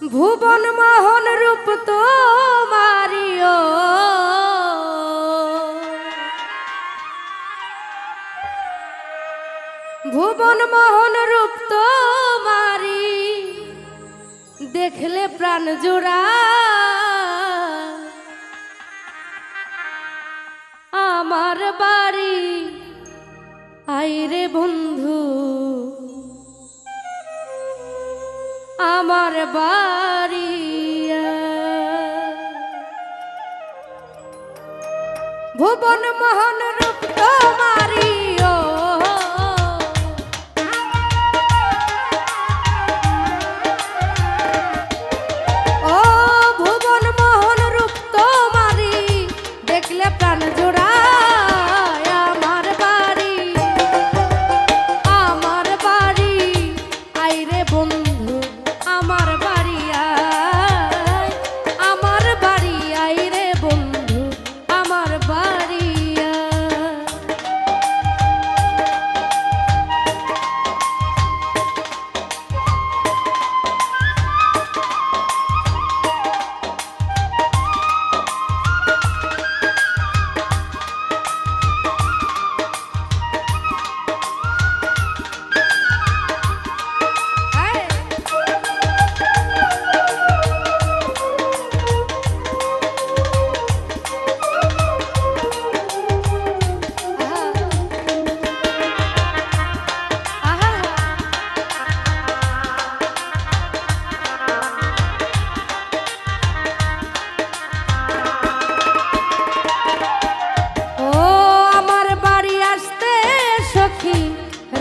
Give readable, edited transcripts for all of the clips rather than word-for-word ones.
ভুবন মোহন রূপ তোমারিও ভুবন মোহন রূপ তোমারি দেখলে প্রাণ জোড়া আমার বাড়ি আইরে বন্ধু আমার বাড়ি ভুবন মোহন রূপ তোমারি ও ভুবন মোহন রূপ তোমারি দেখলে প্রাণ জোড়া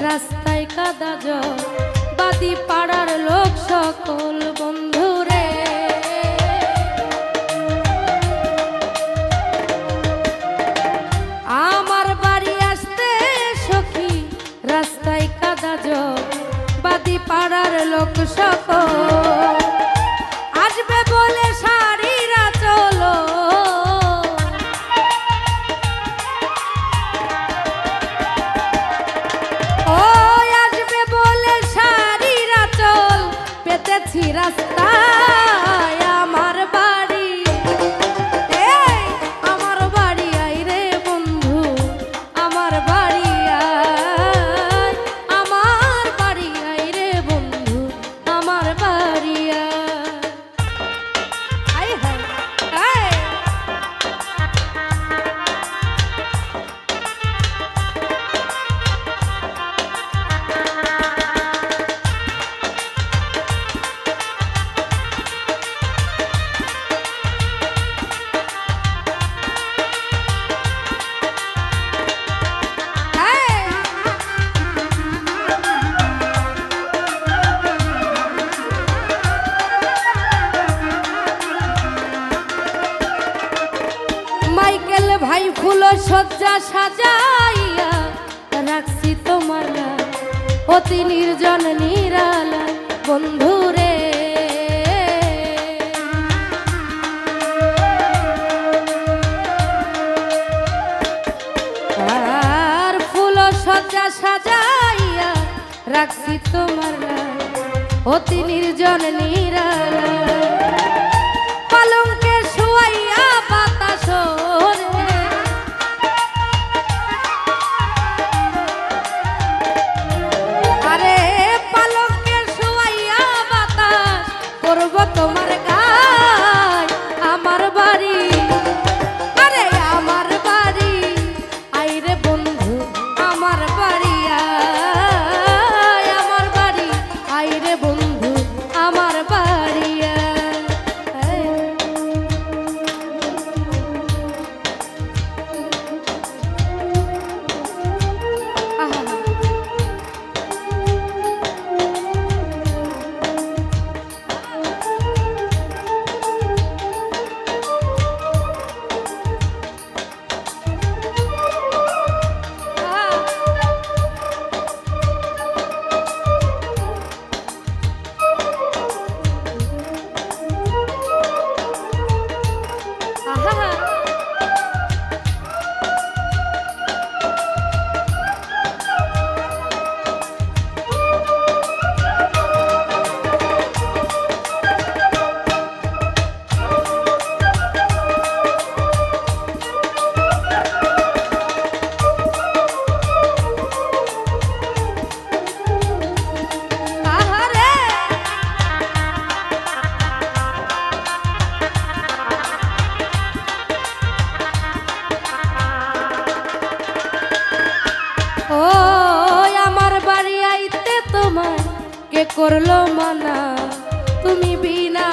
রাস্তায় কাদা জল বাদি পাড়ার লোক সকল বন্ধুরে আমার বাড়ি আসতে সখী রাস্তায় কাদা জল বাদি পাড়ার লোক সকল আসবে বলে সারিরা চলো রাস্তায় আমার বাড়ি আমার বাড়ি আইরে বন্ধু আমার বাড়ি আমার বাড়ি আইরে বন্ধু আমার বাড়ি ভাই ফুল সজ্জা সাজাইয়া রাখছি তোমার অতি নির্জন নিরালা বন্ধুরে আর ফুল সজ্জা সাজাইয়া রাখছি তোমার অতি নির্জন নিরালা পালঙ্কে শুয়াইয়া বাতাস তোমার গায় আমার বাড়ি আরে আমার বাড়ি আইরে বন্ধু আমার বাড়ি আমার বাড়ি আইরে বন্ধু আমার বাড়ি করলো মানা তুমি বিনা